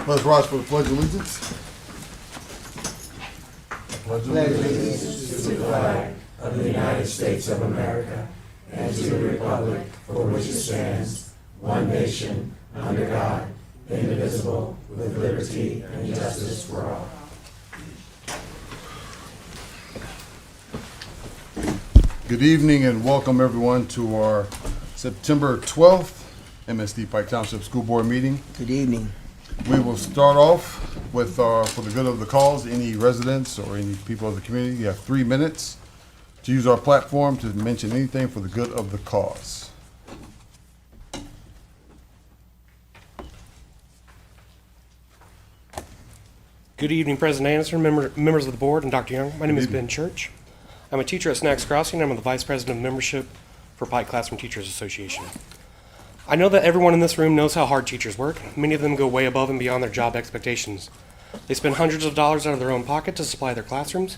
Let's rise for the Pledge of Allegiance. pledge allegiance to the flag of the United States of America and to the republic for which it stands, one nation, under God, indivisible, with liberty and justice for all. Good evening and welcome everyone to our September 12th MSD Pike Township School Board meeting. Good evening. We will start off with for the good of the cause, any residents or any people of the community, you have 3 minutes to use our platform to mention anything for the good of the cause. Good evening, President Anderson, members of the board, and Dr. Young. My name is Ben Church. I'm a teacher at Snacks Crossing. I'm the Vice President of Membership for Pike Classroom Teachers Association. I know that everyone in this room knows how hard teachers work. Many of them go way above and beyond their job expectations. They spend hundreds of dollars out of their own pocket to supply their classrooms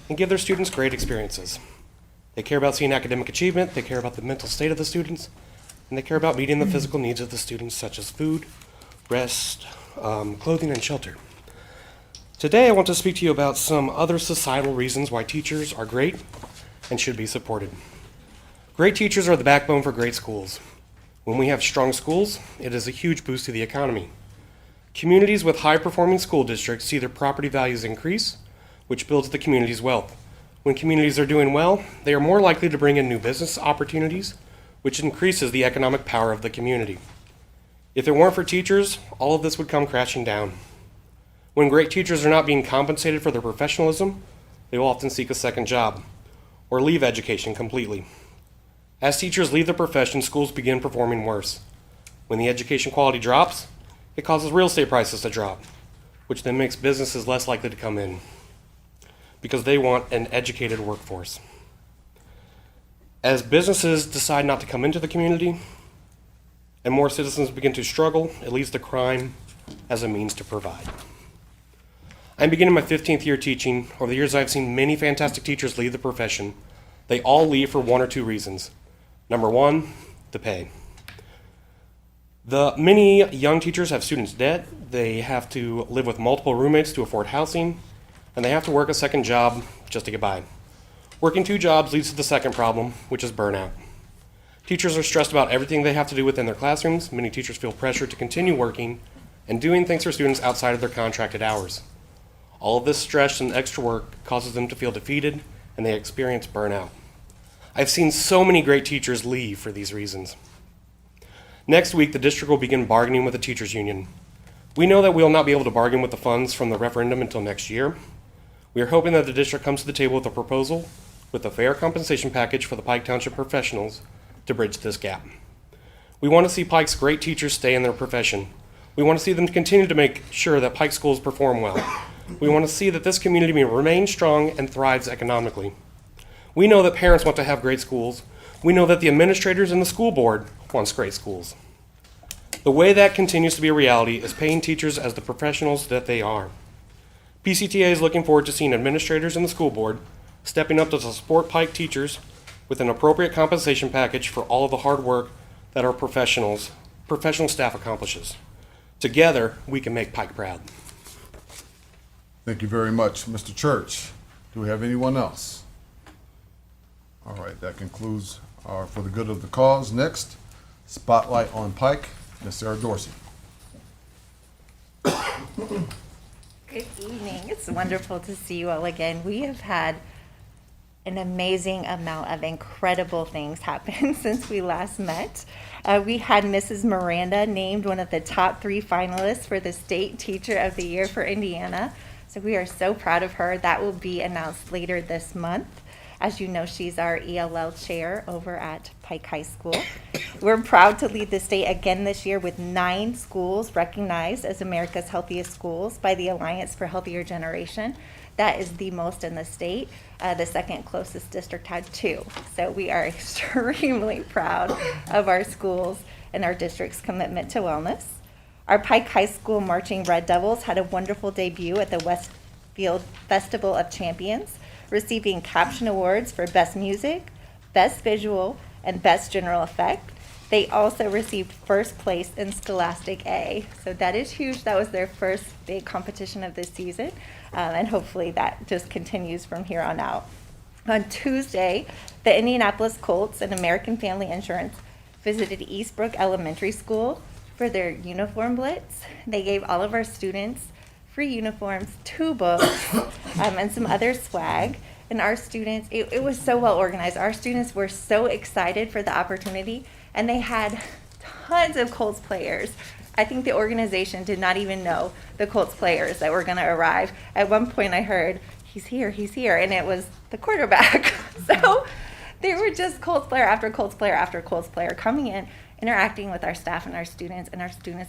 and give their students great experiences. They care about seeing academic achievement, they care about the mental state of the students, and they care about meeting the physical needs of the students, such as food, rest, clothing, and shelter. Today, I want to speak to you about some other societal reasons why teachers are great and should be supported. Great teachers are the backbone for great schools. When we have strong schools, it is a huge boost to the economy. Communities with high-performing school districts see their property values increase, which builds the community's wealth. When communities are doing well, they are more likely to bring in new business opportunities, which increases the economic power of the community. If it weren't for teachers, all of this would come crashing down. When great teachers are not being compensated for their professionalism, they will often seek a second job or leave education completely. As teachers leave the profession, schools begin performing worse. When the education quality drops, it causes real estate prices to drop, which then makes businesses less likely to come in because they want an educated workforce. As businesses decide not to come into the community and more citizens begin to struggle, it leads to crime as a means to provide. I'm beginning my 15th year teaching. Over the years, I've seen many fantastic teachers leave the profession. They all leave for one or two reasons. Number one, the pay. Many young teachers have students' debt. They have to live with multiple roommates to afford housing, and they have to work a second job just to get by. Working two jobs leads to the second problem, which is burnout. Teachers are stressed about everything they have to do within their classrooms. Many teachers feel pressure to continue working and doing things for students outside of their contracted hours. All of this stress and extra work causes them to feel defeated, and they experience burnout. I've seen so many great teachers leave for these reasons. Next week, the district will begin bargaining with the teachers union. We know that we will not be able to bargain with the funds from the referendum until next year. We are hoping that the district comes to the table with a proposal with a fair compensation package for the Pike Township professionals to bridge this gap. We want to see Pike's great teachers stay in their profession. We want to see them continue to make sure that Pike schools perform well. We want to see that this community remains strong and thrives economically. We know that parents want to have great schools. We know that the administrators and the school board wants great schools. The way that continues to be a reality is paying teachers as the professionals that they are. PCTA is looking forward to seeing administrators and the school board stepping up to support Pike teachers with an appropriate compensation package for all of the hard work that our professional staff accomplishes. Together, we can make Pike proud. Thank you very much, Mr. Church. Do we have anyone else? All right, that concludes our For the Good of the Cause. Next, Spotlight on Pike, Ms. Sarah Dorsey. Good evening. It's wonderful to see you all again. We have had an amazing amount of incredible things happen since we last met. We had Mrs. Miranda named one of the top 3 finalists for the State Teacher of the Year for Indiana. So we are so proud of her. That will be announced later this month. As you know, she's our ELL chair over at Pike High School. We're proud to lead the state again this year with 9 schools recognized as America's healthiest schools by the Alliance for Healthier Generation. That is the most in the state. The second closest district had 2. So we are extremely proud of our schools and our district's commitment to wellness. Our Pike High School Marching Red Devils had a wonderful debut at the Westfield Festival of Champions, receiving caption awards for Best Music, Best Visual, and Best General Effect. They also received first place in Scholastic A. So that is huge. That was their first big competition of this season. And hopefully that just continues from here on out. On Tuesday, the Indianapolis Colts and American Family Insurance visited Eastbrook Elementary School for their uniform blitz. They gave all of our students free uniforms, 2 books, and some other swag. And our students, it was so well organized. Our students were so excited for the opportunity, and they had tons of Colts players. I think the organization did not even know the Colts players that were going to arrive. At one point I heard, he's here, and it was the quarterback. So there were just Colts player after Colts player after Colts player coming in, interacting with our staff and our students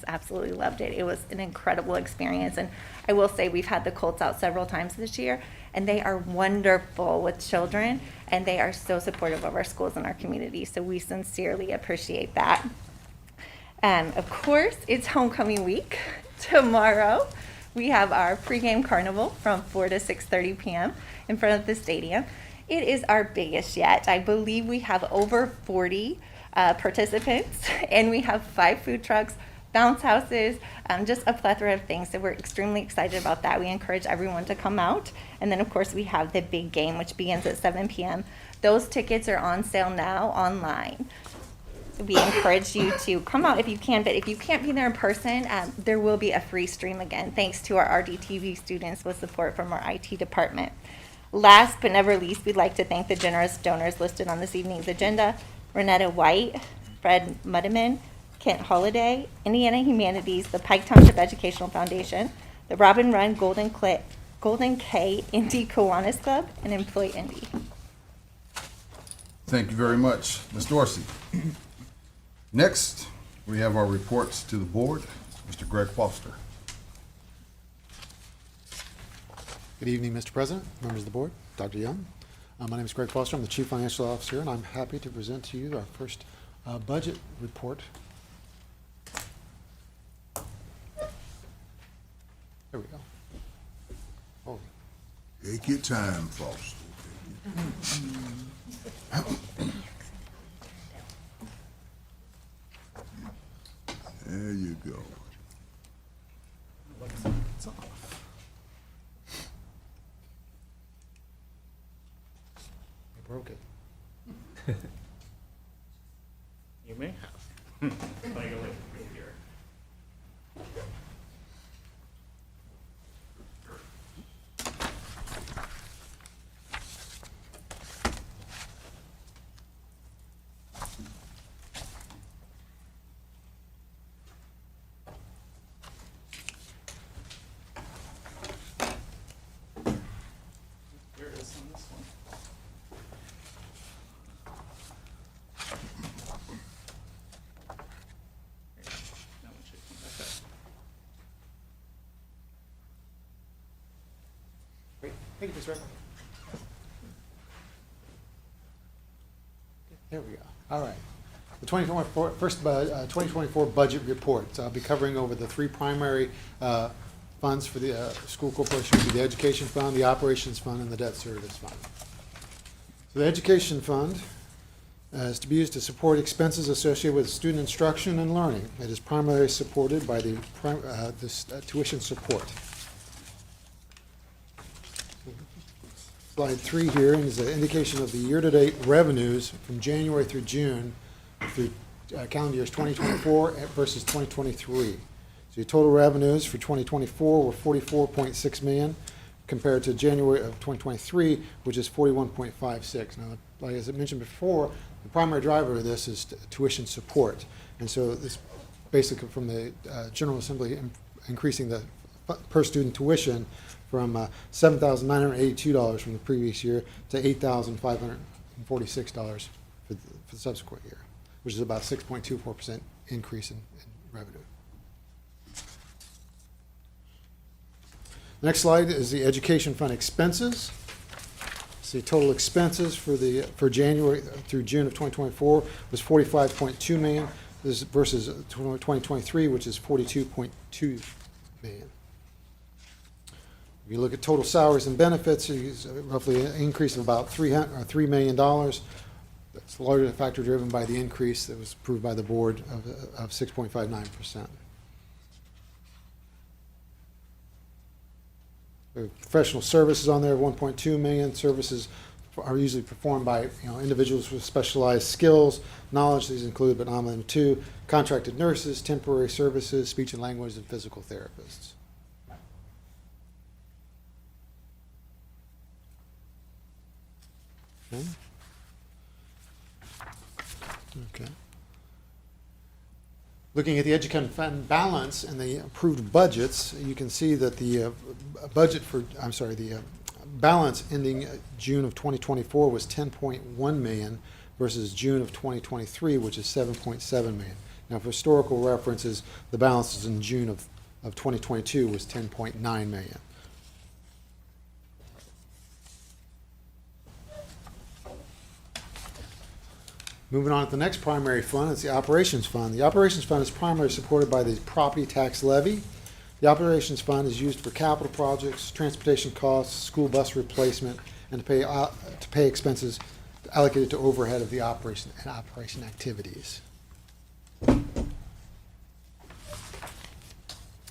absolutely loved it. It was an incredible experience, and I will say we've had the Colts out several times this year, and they are wonderful with children, and they are so supportive of our schools and our community, so we sincerely appreciate that. Of course, it's homecoming week. Tomorrow, we have our pregame carnival from 4 to 6:30 p.m. in front of the stadium. It is our biggest yet. I believe we have over 40 participants, and we have 5 food trucks, bounce houses, just a plethora of things. So we're extremely excited about that. We encourage everyone to come out. And then, of course, we have the big game, which begins at 7 p.m. Those tickets are on sale now online. We encourage you to come out if you can, but if you can't be there in person, there will be a free stream again, thanks to our RDTV students with support from our IT department. Last but never least, we'd like to thank the generous donors listed on this evening's agenda: Renetta White, Fred Muddiman, Kent Holiday, Indiana Humanities, the Pike Township Educational Foundation, the Robin Run Golden K Indy Kiwanis Club, and Employ Indy. Thank you very much, Ms. Dorsey. Next, we have our reports to the board. Mr. Greg Foster. Good evening, Mr. President, members of the board, Dr. Young. My name is Greg Foster. I'm the Chief Financial Officer, and I'm happy to present to you our first budget report. There we go. Oh, Take your time, Foster. There you go. it's off. I broke it. You may have. Like a late here. Here it is on this one. That one should come back up. Great. Thank you, Mr. President. There we go. All right. The 2024 budget report. I'll be covering over the 3 primary funds for the school corporation: the education fund, the operations fund, and the debt service fund. So the education fund is to be used to support expenses associated with student instruction and learning. It is primarily supported by the tuition support. Slide 3 here is an indication of the year-to-date revenues from January through June through calendar years 2024 versus 2023. So your total revenues for 2024 were $44.6 million compared to January of 2023, which is $41.56. Now, like as I mentioned before, the primary driver of this is tuition support. And so this basically from the General Assembly increasing the per student tuition from $7,982 from the previous year to $8,546 for the subsequent year, which is about 6.24% increase in revenue. Next slide is the education fund expenses. See, total expenses for January through June of 2024 was $45.2 million. This is versus 2023, which is $42.2 million. If you look at total salaries and benefits, it's roughly an increase of about $3 million. That's largely a factor driven by the increase that was approved by the board of 6.59%. Professional services on there, 1.2 million. Services are usually performed by individuals with specialized skills, knowledge. These include, but not limited to, contracted nurses, temporary services, speech and language, and physical therapists. Okay. Looking at the education fund balance and the approved budgets, you can see that the balance ending June of 2024 was 10.1 million versus June of 2023, which is 7.7 million. Now, for historical references, the balance in June of 2022 was 10.9 million. Moving on to the next primary fund, it's the operations fund. The operations fund is primarily supported by the property tax levy. The operations fund is used for capital projects, transportation costs, school bus replacement, and to pay expenses allocated to overhead of the operation and operation activities.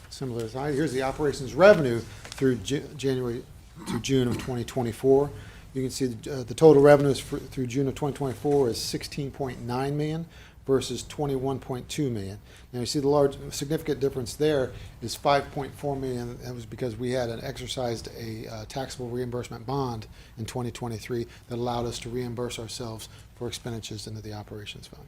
Similar as here's the operations revenue through January to June of 2024. You can see the total revenues through June of 2024 is 16.9 million versus 21.2 million. Now you see the significant difference there is 5.4 million. That was because we had exercised a taxable reimbursement bond in 2023 that allowed us to reimburse ourselves for expenditures into the operations fund.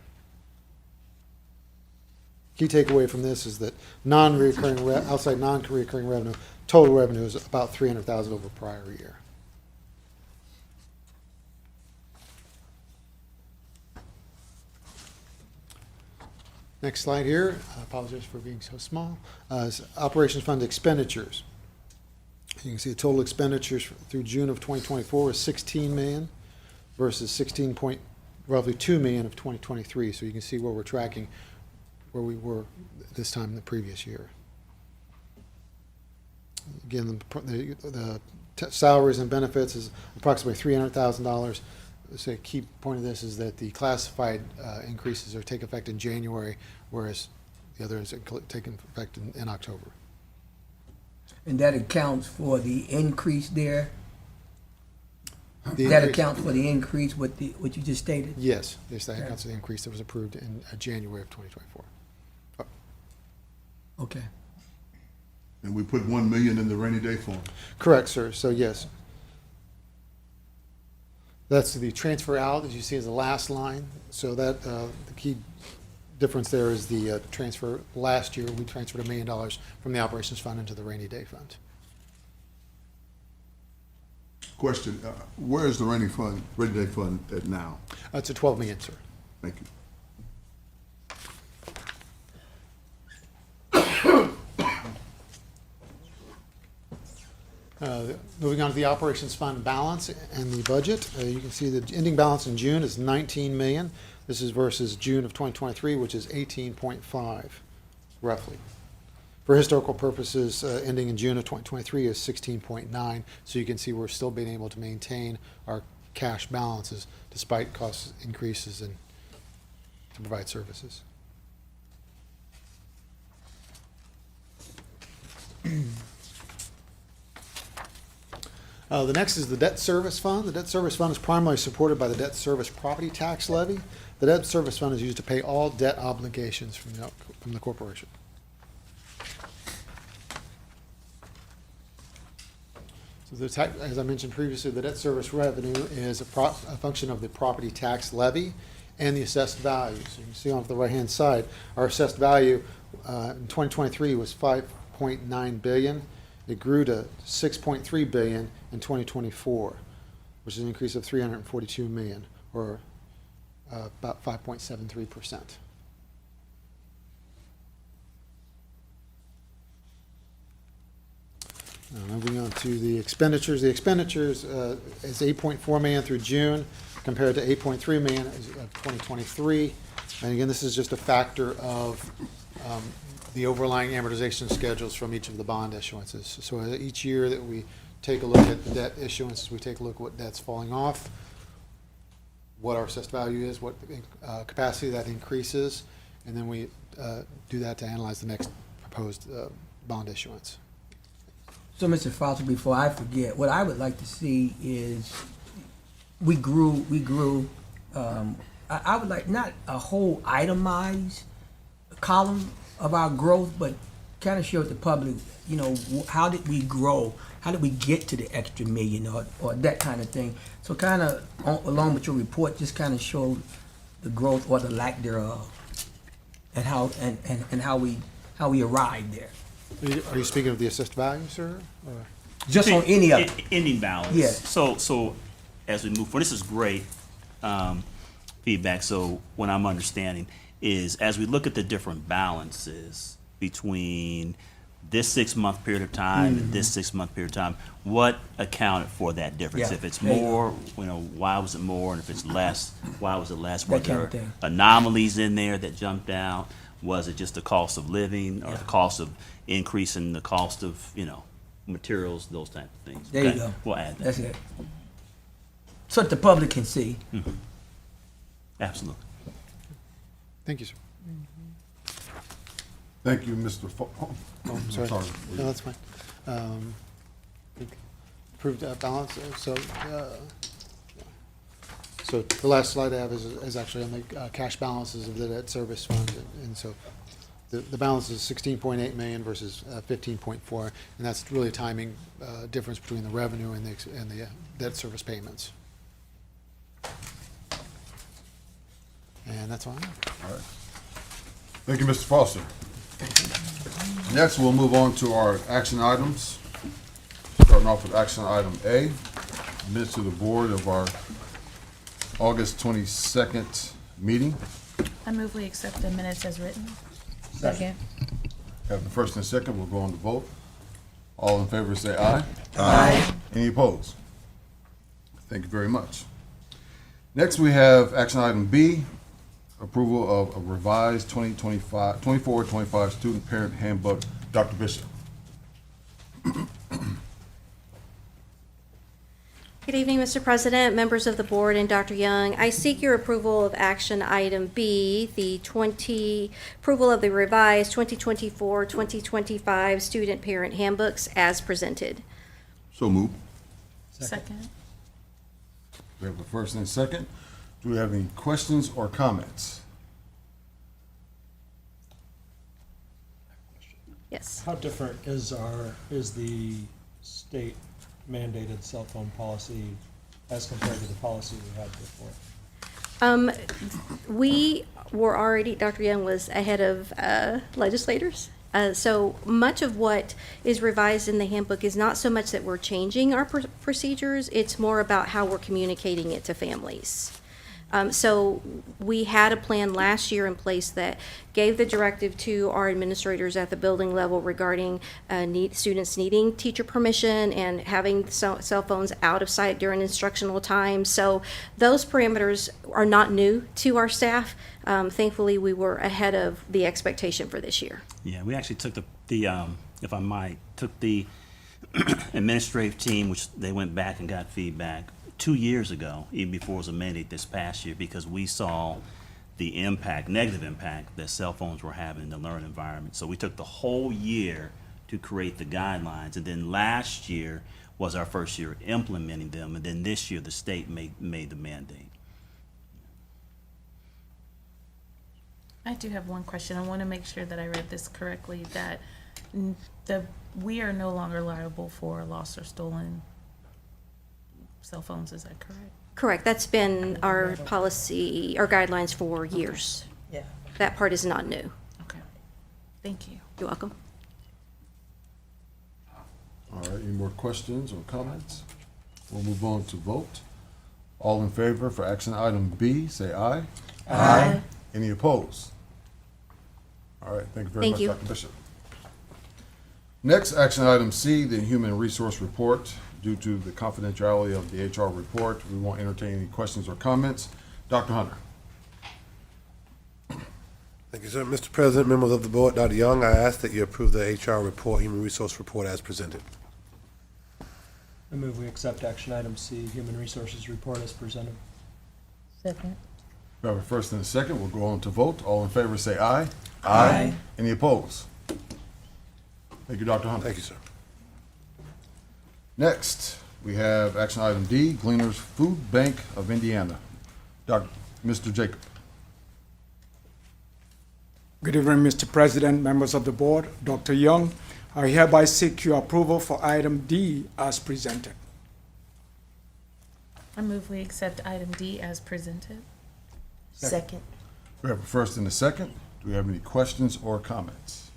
Key takeaway from this is that outside non-recurring revenue, total revenue is about 300,000 over prior year. Next slide here, I apologize for being so small, is operations fund expenditures. You can see the total expenditures through June of 2024 is 16 million versus roughly 2 million of 2023. So you can see where we're tracking where we were this time in the previous year. Again, the salaries and benefits is approximately $300,000. So a key point of this is that the classified increases take effect in January, whereas the others take effect in October. And that accounts for the increase there? That accounts for the increase, what you just stated? Yes, that accounts for the increase that was approved in January of 2024. Okay. And we put 1 million in the rainy day fund. Correct, sir. So yes. That's the transfer out, as you see, as the last line. So that the key difference there is the transfer. Last year, we transferred $1 million from the operations fund into the rainy day fund. Question, where is the rainy day fund at now? It's a 12 million, sir. Thank you. Moving on to the operations fund balance and the budget, you can see the ending balance in June is 19 million. This is versus June of 2023, which is 18.5, roughly. For historical purposes, ending in June of 2023 is 16.9. So you can see we're still being able to maintain our cash balances despite cost increases and to provide services. The next is the debt service fund. The debt service fund is primarily supported by the debt service property tax levy. The debt service fund is used to pay all debt obligations from the corporation. So as I mentioned previously, the debt service revenue is a function of the property tax levy and the assessed value. So you can see on the right-hand side, our assessed value in 2023 was 5.9 billion. It grew to 6.3 billion in 2024, which is an increase of 342 million, or about 5.73%. Moving on to the expenditures. The expenditures is 8.4 million through June, compared to 8.3 million of 2023. And again, this is just a factor of the overlying amortization schedules from each of the bond issuances. So each year that we take a look at the debt issuances, we take a look at what debt's falling off, what our assessed value is, what capacity that increases, and then we do that to analyze the next proposed bond issuance. So, Mr. Foster, before I forget, what I would like to see is we grew. I would like not a whole itemized column of our growth, but kind of show the public, you know, how did we grow? How did we get to the extra million or that kind of thing? So kind of along with your report, just kind of show the growth or the lack thereof, and how and how we arrived there. Are you speaking of the assessed value, sir? Or? Just on any of it. Ending balance. Yeah. So as we move forward, this is great feedback. So what I'm understanding is as we look at the different balances between this 6 month period of time and this 6 month period of time, what accounted for that difference? Yeah. If it's There you more, why was it more? And if it's less, why was it less? Were That kind there of thing. anomalies in there that jumped out? Was it just the cost of living or the cost of increasing the cost of, materials, those type of things? There you Okay? go. We'll add that. That's it. So that the public can see. Absolutely. Thank you, sir. Thank you, Mr. Oh, I'm sorry. No, that's fine. Approved balance, so the last slide I have is actually on the cash balances of the debt service fund, and so the balance is 16.8 million versus 15.4, and that's really a timing difference between the revenue and the debt service payments. And that's all I have. All right. Thank you, Mr. Foster. Next, we'll move on to our action items. Starting off with action item A, minutes to the board of our August 22nd meeting. I move we accept the minutes as written. Second. Have the first and second, we'll go on to vote. All in favor say aye. Aye. Any opposed? Thank you very much. Next, we have action item B, approval of a revised 24-25 student parent handbook. Dr. Bishop. Good evening, Mr. President, members of the board, and Dr. Young. I seek your approval of action item B, the approval of the revised 2024-2025 student parent handbooks as presented. So moved. Second. We have a first and a second. Do we have any questions or comments? Yes. How different is the state mandated cell phone policy as compared to the policy we had before? We were already, Dr. Young was ahead of legislators. So much of what is revised in the handbook is not so much that we're changing our procedures, it's more about how we're communicating it to families. So we had a plan last year in place that gave the directive to our administrators at the building level regarding students needing teacher permission and having cell phones out of sight during instructional time. So those parameters are not new to our staff. Thankfully, we were ahead of the expectation for this year. Yeah, we actually took the if I might, took the administrative team, which they went back and got feedback 2 years ago, even before it was a mandate this past year, because we saw the impact, negative impact that cell phones were having in the learning environment. So we took the whole year to create the guidelines, and then last year was our first year implementing them, and then this year the state made the mandate. I do have one question. I want to make sure that I read this correctly, that we are no longer liable for lost or stolen cell phones. Is that correct? Correct. That's been our policy, our guidelines for years. Yeah. That part is not new. Okay. Thank you. You're welcome. All right, any more questions or comments? We'll move on to vote. All in favor for action item B, say aye. Aye. Any opposed? All right, thank you very Thank much, you. Dr. Bishop. Next, action item C, the human resource report. Due to the confidentiality of the HR report, we won't entertain any questions or comments. Dr. Hunter. Thank you, sir. Mr. President, members of the board, Dr. Young, I ask that you approve the HR report, human resource report as presented. I move we accept action item C, human resources report as presented. Second. We have a first and a second. We'll go on to vote. All in favor say aye. Aye. Any opposed? Thank you, Dr. Hunter. Thank you, sir. Next, we have action item D, Gleaners Food Bank of Indiana. Mr. Jacob. Good evening, Mr. President, members of the board, Dr. Young. I hereby seek your approval for item D as presented. I move we accept item D as presented. Second. We have a first and a second. Do we have any questions or comments?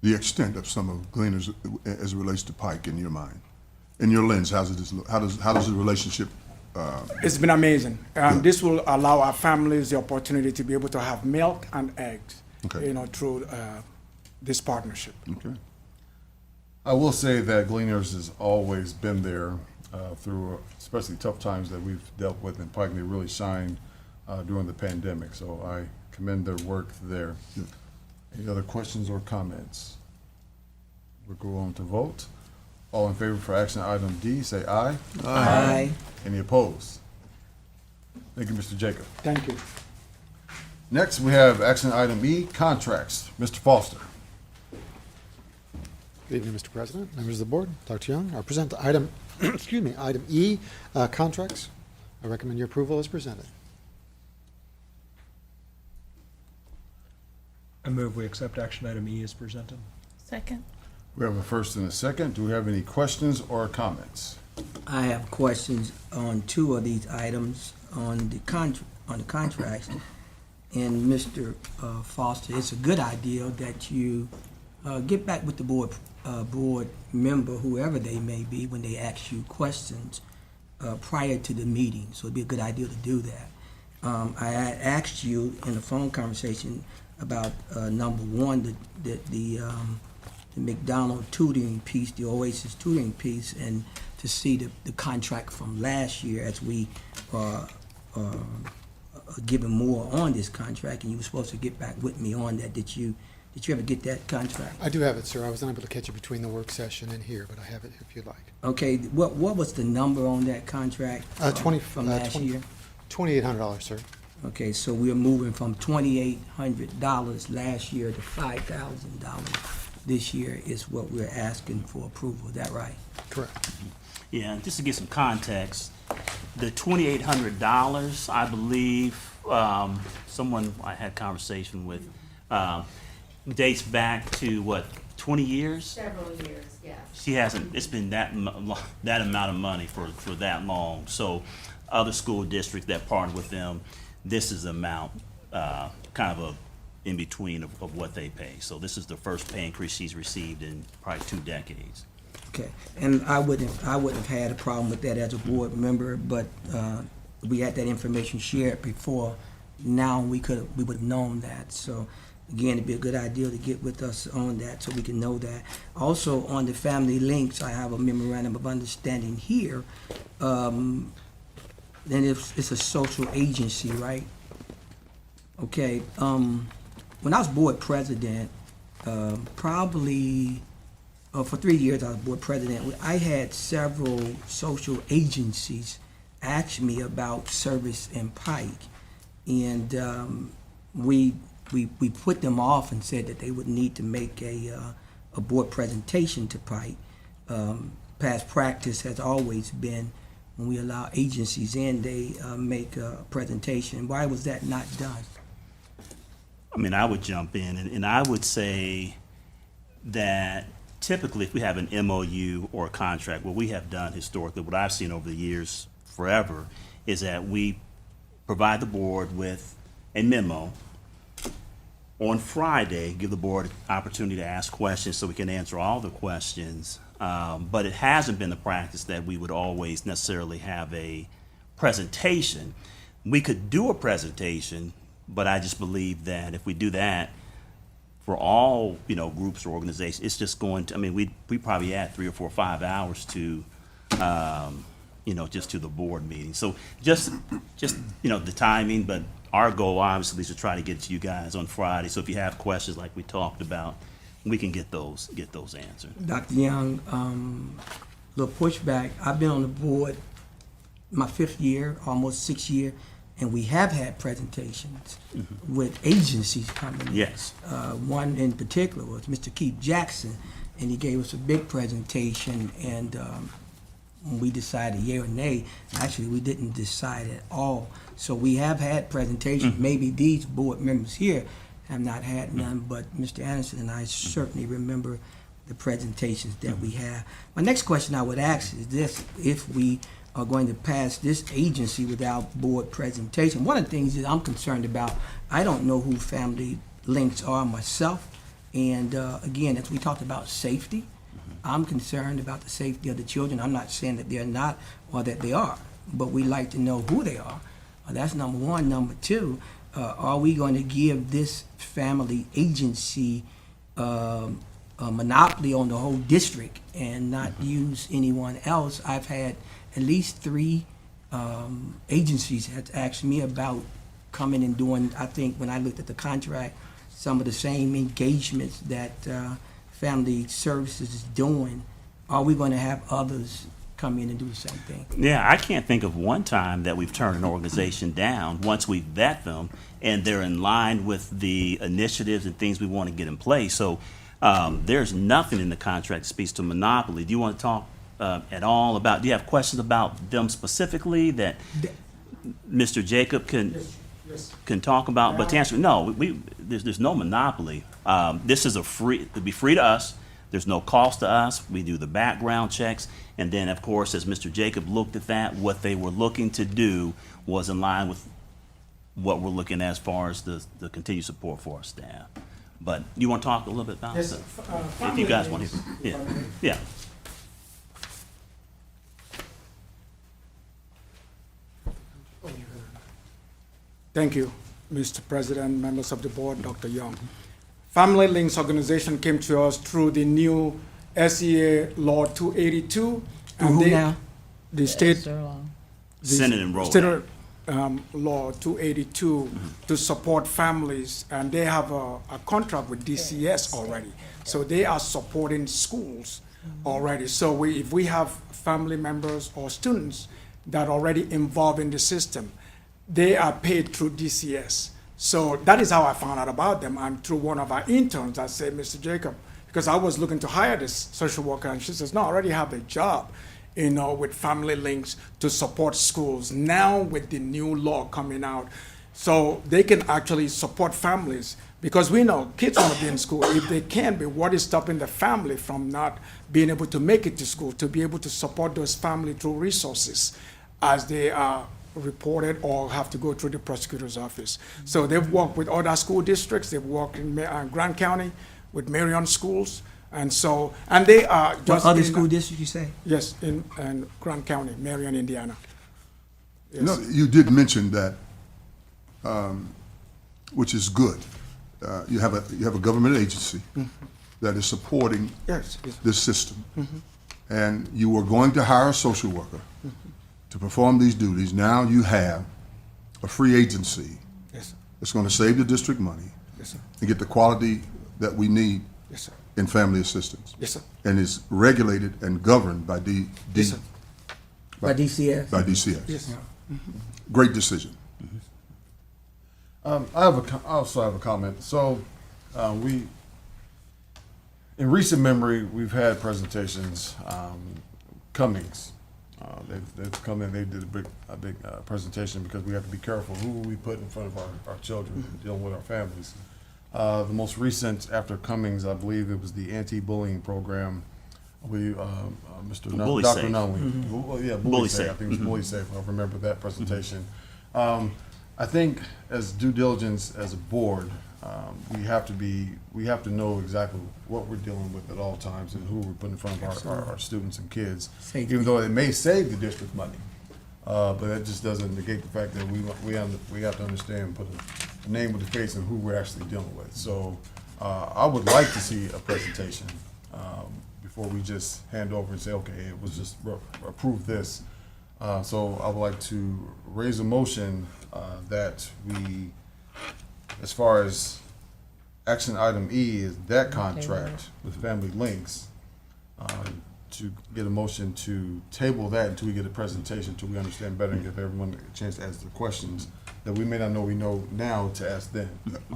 The extent of some of Gleaners as it relates to Pike in your mind, in your lens, how does the relationship? It's been amazing. This will allow our families the opportunity to be able to have milk and eggs, Okay. through this partnership. Okay. I will say that Gleaners has always been there through especially tough times that we've dealt with in Pike. They really shined during the pandemic, so I commend their work there. Any other questions or comments? We'll go on to vote. All in favor for action item D, say aye. Aye. Any opposed? Thank you, Mr. Jacob. Thank you. Next, we have action item E, contracts. Mr. Foster. Good evening, Mr. President, members of the board, Dr. Young. I present item, excuse me, item E, contracts. I recommend your approval as presented. I move we accept action item E as presented. Second. We have a first and a second. Do we have any questions or comments? I have questions on two of these items on the contracts. And Mr. Foster, it's a good idea that you get back with the board member, whoever they may be, when they ask you questions prior to the meeting. So it'd be a good idea to do that. I had asked you in a phone conversation about number one, the McDonald tutoring piece, the Oasis tutoring piece, and to see the contract from last year as we given more on this contract, and you were supposed to get back with me on that. Did you ever get that contract? I do have it, sir. I was unable to catch it between the work session and here, but I have it if you'd like. Okay, what was the number on that contract from last year? $2,800, sir. Okay, so we're moving from $2,800 last year to $5,000 this year is what we're asking for approval. Is that right? Correct. Yeah, and just to get some context, the $2,800, I believe, someone I had conversation with, dates back to what, 20 years? Several years, yes. She hasn't, it's been that amount of money for that long. So other school districts that partner with them, this is the amount, kind of in between of what they pay. So this is the first pay increase she's received in probably 2 decades. Okay, and I wouldn't have had a problem with that as a board member, but we had that information shared before. Now we would have known that. So again, it'd be a good idea to get with us on that so we can know that. Also on the family links, I have a memorandum of understanding here. Then it's a social agency, right? Okay. When I was board president, probably. For 3 years, I was board president. I had several social agencies ask me about service in Pike, and we put them off and said that they would need to make a board presentation to Pike. Past practice has always been when we allow agencies in, they make a presentation. Why was that not done? I mean, I would jump in and I would say that typically, if we have an MOU or a contract, what we have done historically, what I've seen over the years forever, is that we provide the board with a memo on Friday, give the board an opportunity to ask questions so we can answer all the questions. But it hasn't been the practice that we would always necessarily have a presentation. We could do a presentation, but I just believe that if we do that, for all, groups or organizations, it's just going to, we probably add 3 or 4 or 5 hours to, just to the board meeting. So just the timing, but our goal obviously is to try to get it to you guys on Friday. So if you have questions like we talked about, we can get those answered. Dr. Young, little pushback. I've been on the board my 5th year, almost 6th year, and we have had presentations with agencies coming in. Yes. One in particular was Mr. Keith Jackson, and he gave us a big presentation, and when we decided yea or nay, actually we didn't decide at all. So we have had presentations. Maybe these board members here have not had none, but Mr. Anderson and I certainly remember the presentations that we have. My next question I would ask is this: if we are going to pass this agency without board presentation, one of the things that I'm concerned about, I don't know who Family Links are myself, and again, as we talked about safety, I'm concerned about the safety of the children. I'm not saying that they're not or that they are, but we like to know who they are. That's number one. Number two, are we going to give this family agency a monopoly on the whole district and not use anyone else? I've had at least 3 agencies have asked me about coming and doing, I think when I looked at the contract, some of the same engagements that Family Services is doing. Are we going to have others come in and do the same thing? Yeah, I can't think of one time that we've turned an organization down once we vet them and they're in line with the initiatives and things we want to get in place. So there's nothing in the contract that speaks to monopoly. Do you want to talk at all about, do you have questions about them specifically that Mr. Jacob can talk about? But to answer, no, there's no monopoly. This is it'll be free to us. There's no cost to us. We do the background checks. And then, of course, as Mr. Jacob looked at that, what they were looking to do was in line with what we're looking at as far as the continued support for our staff. But you want to talk a little bit about Yes, that? If you guys want to. Yeah. Thank you, Mr. President, members of the board, Dr. Young. Family Links organization came to us through the new SEA Law 282. Who now? The state, Senate enrolled. State Law 282 to support families, and they have a contract with DCS already. So they are supporting schools already. So if we have family members or students that are already involved in the system, they are paid through DCS. So that is how I found out about them. And through one of our interns, I said, Mr. Jacob, because I was looking to hire this social worker, and she says, no, I already have a job, with Family Links to support schools. Now with the new law coming out, so they can actually support families, because we know kids want to be in school. If they can be, what is stopping the family from not being able to make it to school, to be able to support those families through resources as they are reported or have to go through the prosecutor's office. So they've worked with other school districts. They've worked in Grant County with Marion schools. And so, and they are just— What other school district you say? Yes, in Grant County, Marion, Indiana. Yes. You know, you did mention that, which is good. You have a government agency that is supporting this system. And you were going to hire a social worker to perform these duties. Now you have a free agency that's going to save the district money and get the quality that we need in family assistance. And is regulated and governed by by DCS. By DCS. Yes. Great decision. I also have a comment. So in recent memory, we've had presentations. Cummings, they've come in. They did a big presentation, because we have to be careful who we put in front of our children dealing with our families. The most recent after Cummings, I believe it was the anti-bullying program. Dr. Nunley, Bully Safe. I think it was Bully Safe. I remember that presentation. I think as due diligence as a board, we have to know exactly what we're dealing with at all times and who we're putting in front of our students and kids. Safety. Even though it may save the district money, but that just doesn't negate the fact that we have to understand, put a name with the face and who we're actually dealing with. So I would like to see a presentation before we just hand over and say, okay, it was just approve this. So I would like to raise a motion that we, as far as action item E, is that contract with Family Links, to get a motion to table that until we get a presentation, until we understand better and give everyone a chance to ask the questions that we may not know we know now to ask then.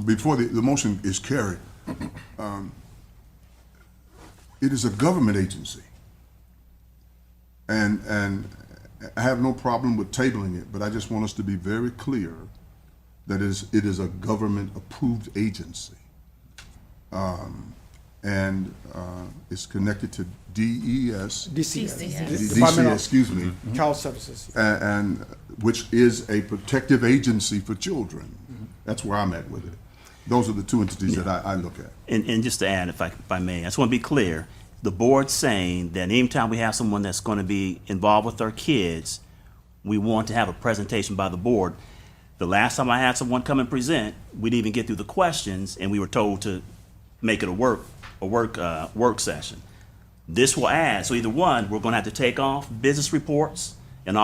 Before the motion is carried, it is a government agency. And I have no problem with tabling it, but I just want us to be very clear that it is a government-approved agency. And it's connected to DES. DCS, excuse me. Child Services. And which is a protective agency for children. That's where I'm at with it. Those are the two entities that I look at. And just to add, if I may, I just want to be clear. The board's saying that anytime we have someone that's going to be involved with our kids, we want to have a presentation by the board. The last time I had someone come and present, we didn't even get through the questions, and we were told to make it a work session. This will add. So either one, we're going to have to take off business reports and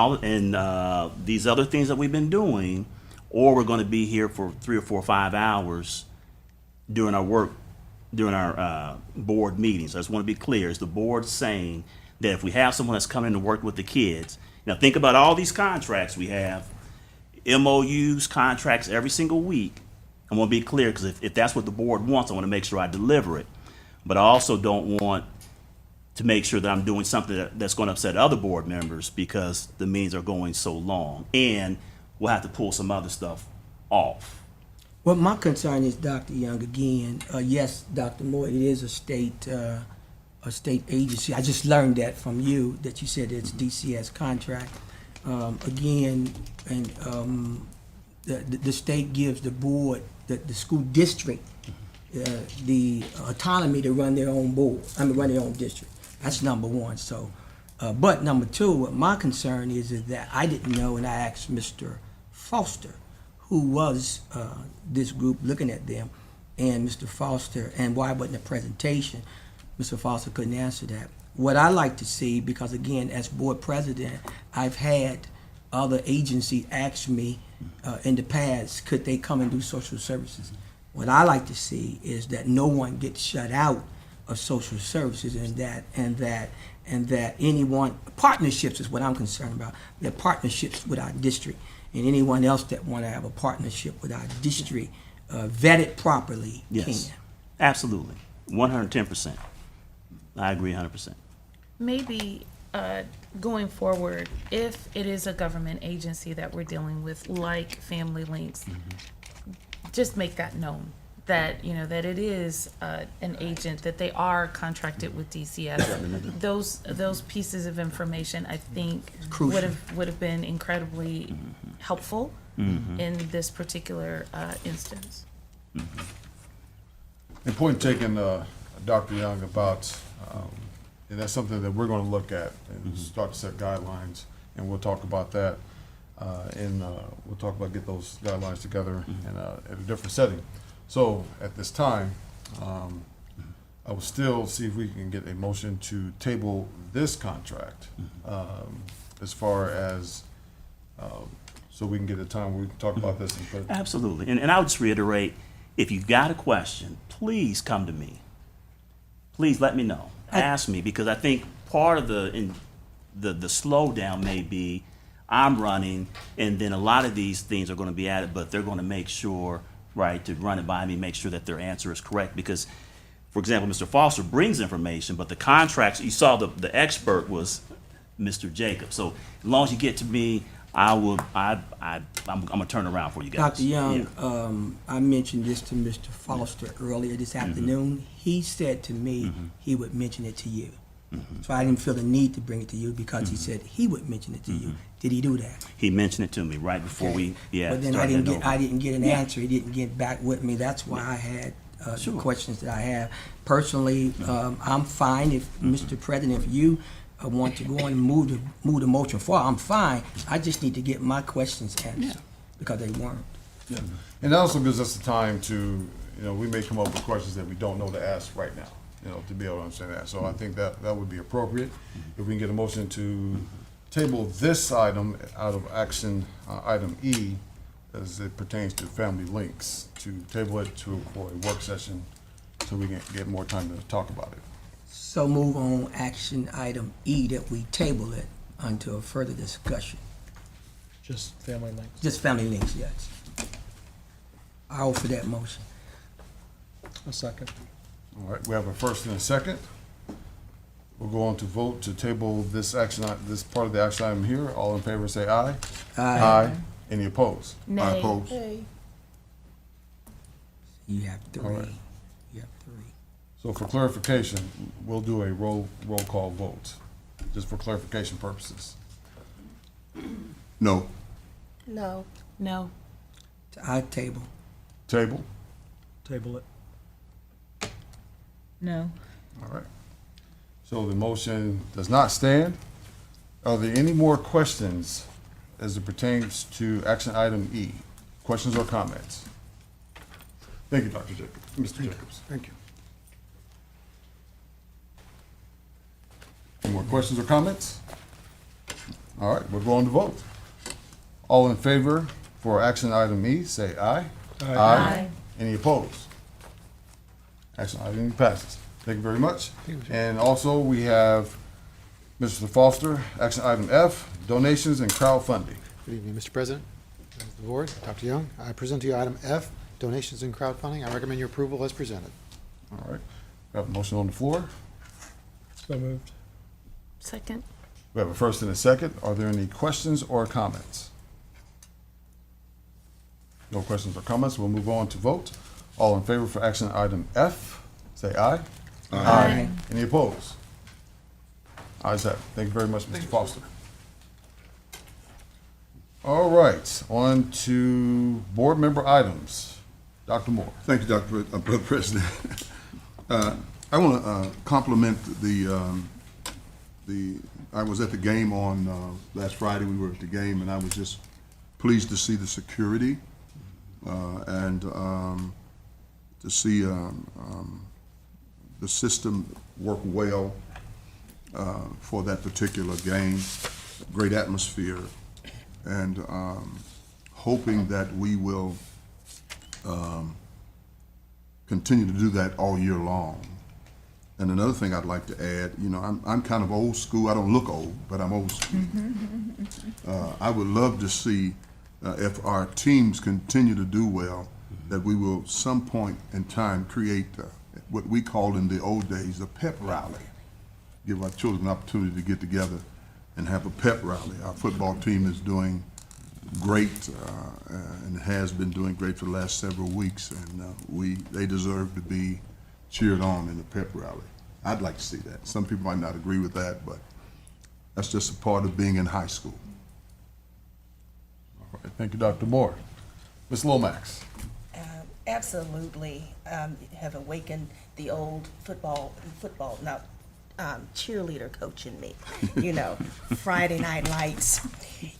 these other things that we've been doing, or we're going to be here for 3 or 4 or 5 hours during our board meetings. I just want to be clear. Is the board saying that if we have someone that's coming to work with the kids, now think about all these contracts we have, MOUs, contracts every single week. I want to be clear because if that's what the board wants, I want to make sure I deliver it. But I also don't want to make sure that I'm doing something that's going to upset other board members because the meetings are going so long. And we'll have to pull some other stuff off. Well, my concern is, Dr. Young, again, yes, Dr. Moore, it is a state agency. I just learned that from you, that you said it's DCS contract. Again, and the state gives the board, the school district, the autonomy to run their own board, run their own district. That's number one. So, but number two, what my concern is that I didn't know, and I asked Mr. Foster, who was this group looking at them, and Mr. Foster, and why wasn't a presentation? Mr. Foster couldn't answer that. What I like to see, because again, as board president, I've had other agencies ask me in the past, could they come and do social services? What I like to see is that no one gets shut out of social services, and that anyone, partnerships is what I'm concerned about. That partnerships with our district, and anyone else that want to have a partnership with our district, vetted properly. Yes, can. absolutely, 110%. I agree 100%. Maybe going forward, if it is a government agency that we're dealing with, like Family Links, just make that known, that that it is an agent, that they are contracted with DCS. Those pieces of information, I think, would have been incredibly helpful in this particular instance. And point taken, Dr. Young, about, and that's something that we're going to look at and start to set guidelines, and we'll talk about that, and we'll talk about get those guidelines together in at a different setting. So at this time, I will still see if we can get a motion to table this contract as far as so we can get a time where we can talk about this. Absolutely, and I would just reiterate, if you've got a question, please come to me. Please let me know. Ask me, because I think part of the slowdown may be I'm running, and then a lot of these things are going to be added, but they're going to make sure, right, to run it by me, make sure that their answer is correct. Because, for example, Mr. Foster brings information, but the contracts, you saw the expert was Mr. Jacob. So as long as you get to me, I'm gonna turn around for you guys. Dr. Young, I mentioned this to Mr. Foster earlier this afternoon. He said to me he would mention it to you. So I didn't feel the need to bring it to you because he said he would mention it to you. Did he do that? He mentioned it to me right before we But then I didn't get an answer. He didn't get back with me. That's why I had the questions that I have. Personally, I'm fine if Mr. President, if you want to go on and move the motion forward, I'm fine. I just need to get my questions answered because they weren't. Yeah. And that also gives us the time to, we may come up with questions that we don't know to ask right now, to be able to understand that. So I think that would be appropriate. If we can get a motion to table this item out of action item E as it pertains to Family Links, to table it for a work session so we can get more time to talk about it. So move on action item E, that we table it until further discussion. Just family links. Just family links, yes. I offer that motion. A second. All right, we have a first and a second. We'll go on to vote to table this action, this part of the action item here. All in favor say aye. Aye. Any opposed? Nay. I oppose. You have three. All right. You have three. So for clarification, we'll do a roll call vote, just for clarification purposes. No. No. No. I table. Table? Table it. No. All right. So the motion does not stand. Are there any more questions as it pertains to action item E? Questions or comments? Thank you, Dr. Jacobs. Mr. Jacobs. Thank you. Any more questions or comments? All right, we'll go on to vote. All in favor for action item E, say aye. Aye. Any opposed? Action item E passes. Thank you very much. And also, we have Mr. Foster, action item F, donations and crowdfunding. Good evening, Mr. President, members of the board, Dr. Young. I present to you item F, donations and crowdfunding. I recommend your approval as presented. All right, we have a motion on the floor. So moved. Second. We have a first and a second. Are there any questions or comments? No questions or comments. We'll move on to vote. All in favor for action item F, say aye. Aye. Any opposed? Ayes have it. Thank you very much, Mr. Foster. All right, on to board member items. Dr. Moore. Thank you, Dr. President. I want to compliment I was at the game on last Friday. We were at the game, and I was just pleased to see the security and to see the system work well for that particular game. Great atmosphere, and hoping that we will continue to do that all year long. And another thing I'd like to add, you know, I'm kind of old school. I don't look old, but I'm old school. I would love to see if our teams continue to do well, that we will some point in time create what we called in the old days a pep rally. Give our children an opportunity to get together and have a pep rally. Our football team is doing great and has been doing great for the last several weeks, and they deserve to be cheered on in the pep rally. I'd like to see that. Some people might not agree with that, but that's just a part of being in high school. All right, thank you, Dr. Moore. Ms. Lomax. Absolutely have awakened the old cheerleader coach in me. You know, Friday night lights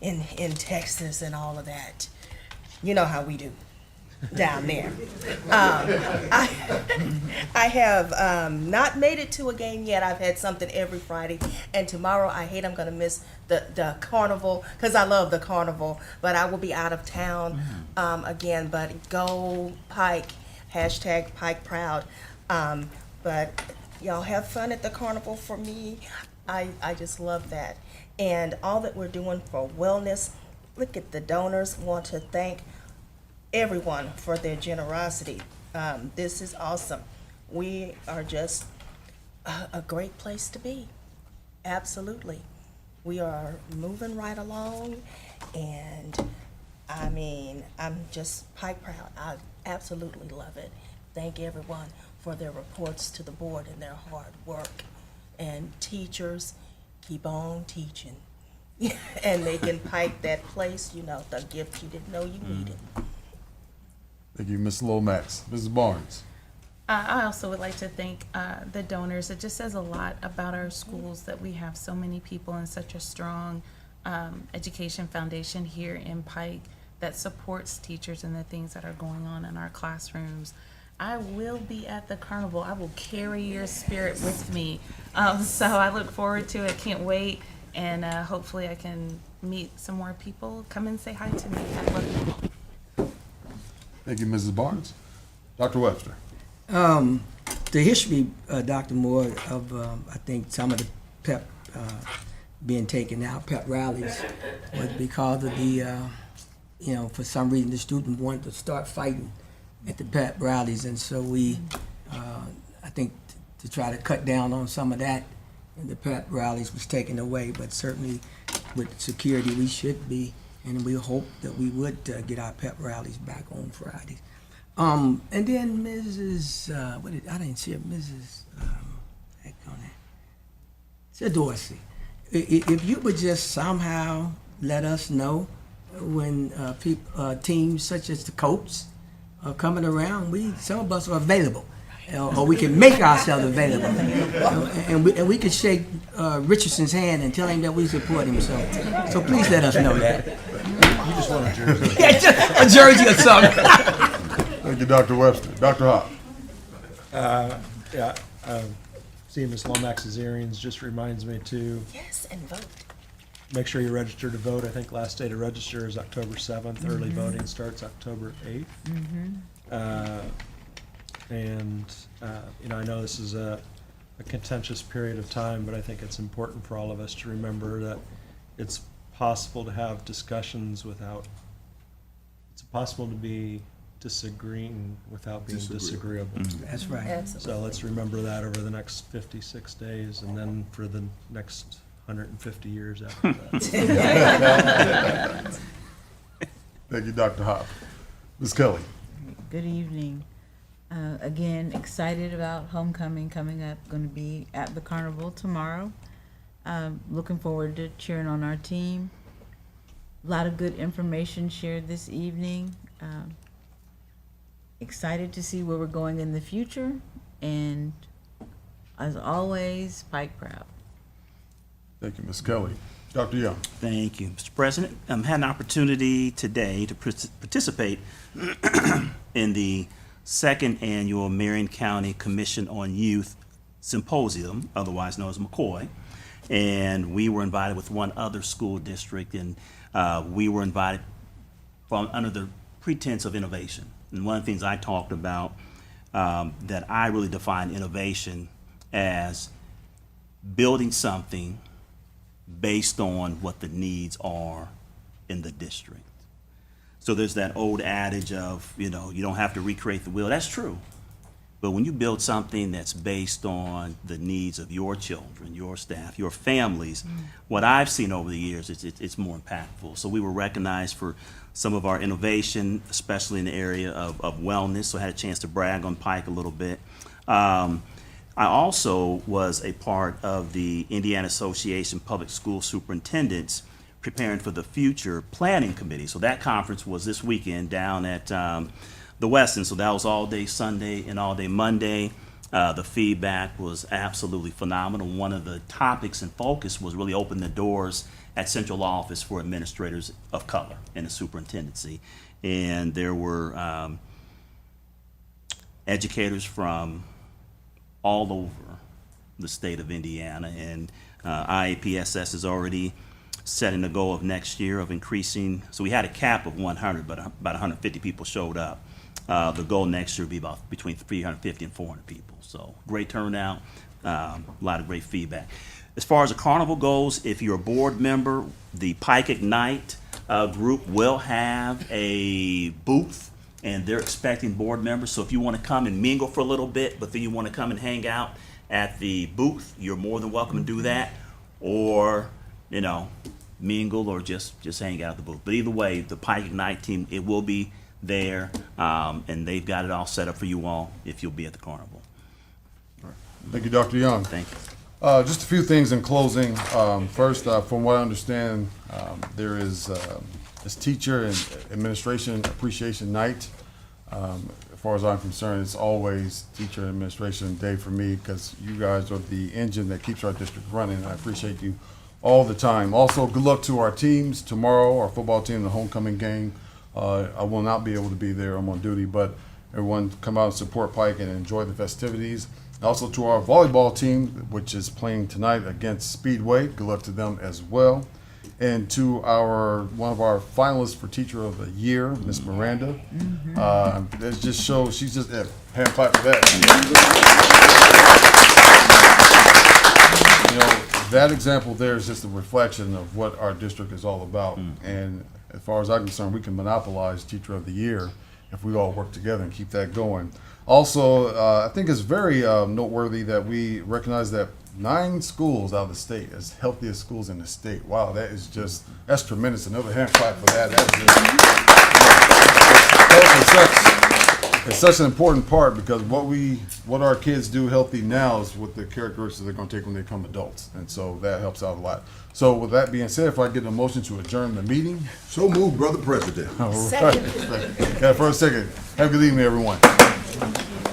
in Texas and all of that. You know how we do down there. I have not made it to a game yet. I've had something every Friday, and tomorrow I'm going to miss the carnival because I love the carnival, but I will be out of town again. But go Pike, hashtag Pike Proud. But y'all have fun at the carnival. For me, I just love that. And all that we're doing for wellness, look at the donors. Want to thank everyone for their generosity. This is awesome. We are just a great place to be. Absolutely. We are moving right along, and I mean, I'm just Pike proud. I absolutely love it. Thank everyone for their reports to the board and their hard work. And teachers, keep on teaching. And making Pike that place, you know, the gift you didn't know you needed. Thank you, Ms. Lomax. Mrs. Barnes. I also would like to thank the donors. It just says a lot about our schools that we have so many people and such a strong education foundation here in Pike that supports teachers and the things that are going on in our classrooms. I will be at the carnival. I will carry your spirit with me. So I look forward to it. Can't wait. And hopefully I can meet some more people. Come and say hi to me. I love you all. Thank you, Mrs. Barnes. Dr. Webster. the history, Dr. Moore, of I think some of the pep being taken out, pep rallies, was because of the, for some reason the students wanted to start fighting at the pep rallies, and so we, I think, to try to cut down on some of that, and the pep rallies was taken away. But certainly, with security, we should be, and we hope that we would get our pep rallies back on Fridays. And then Mrs. I didn't see it, Mrs. Heck on that. Sir Dorsey, if you would just somehow let us know when teams such as the Colts are coming around, some of us are available, or we can make ourselves available, and we can shake Richardson's hand and tell him that we support him. So please let us know that. You just want a jersey. Yeah, just a jersey or something. Thank you, Dr. Webster. Dr. Hop. Seeing Ms. Lomax's earrings just reminds me to Yes, and vote. make sure you're registered to vote. I think last day to register is October 7th. Early voting starts October 8th. I know this is a contentious period of time, but I think it's important for all of us to remember that it's possible to have discussions it's possible to be disagreeing without being disagreeable. That's right. Absolutely. So let's remember that over the next 56 days, and then for the next 150 years after that. Thank you, Dr. Hop. Ms. Kelly. Good evening. Again, excited about homecoming coming up. Going to be at the carnival tomorrow. Looking forward to cheering on our team. A lot of good information shared this evening. Excited to see where we're going in the future, and as always, Pike proud. Thank you, Ms. Kelly. Dr. Young. Thank you, Mr. President. Had an opportunity today to participate in the second annual Marion County Commission on Youth Symposium, otherwise known as McCoy. And we were invited with one other school district, and we were invited under the pretense of innovation. And one of the things I talked about that I really define innovation as building something based on what the needs are in the district. So there's that old adage of, you don't have to recreate the wheel. That's true. But when you build something that's based on the needs of your children, your staff, your families, what I've seen over the years, it's more impactful. So we were recognized for some of our innovation, especially in the area of wellness. So I had a chance to brag on Pike a little bit. I also was a part of the Indiana Association Public School Superintendents Preparing for the Future Planning Committee. So that conference was this weekend down at the Westin. So that was all day Sunday and all day Monday. The feedback was absolutely phenomenal. One of the topics and focus was really opening the doors at central office for administrators of color in the superintendency. And there were educators from all over the state of Indiana, and IAPSS is already setting the goal of next year of increasing. So we had a cap of 100, but about 150 people showed up. The goal next year will be about between 350 and 400 people. So great turnout, a lot of great feedback. As far as the carnival goes, if you're a board member, the Pike Ignite group will have a booth, and they're expecting board members. So if you want to come and mingle for a little bit, but then you want to come and hang out at the booth, you're more than welcome to do that. Or, mingle or just hang out at the booth. But either way, the Pike Ignite team, it will be there, and they've got it all set up for you all if you'll be at the carnival. Thank you, Dr. Young. Thank you. Just a few things in closing. First, from what I understand, there is this Teacher and Administration Appreciation Night. As far as I'm concerned, it's always Teacher and Administration Day for me, because you guys are the engine that keeps our district running. I appreciate you all the time. Also, good luck to our teams tomorrow, our football team, the homecoming game. I will not be able to be there. I'm on duty, but everyone come out and support Pike and enjoy the festivities. Also to our volleyball team, which is playing tonight against Speedway. Good luck to them as well. And to one of our finalists for Teacher of the Year, Miss Miranda. It just shows, she's just, hand clap for that. You know, that example there is just a reflection of what our district is all about. And as far as I'm concerned, we can monopolize Teacher of the Year if we all work together and keep that going. Also, I think it's very noteworthy that we recognize that 9 schools out of the state as healthiest schools in the state. Wow, that's tremendous. Another hand clap for that. It's such an important part because what our kids do healthy now is what the characteristics they're going to take when they become adults, and so that helps out a lot. So with that being said, if I get a motion to adjourn the meeting. So moved, Brother President. All right. Got a first second. Have a good evening, everyone.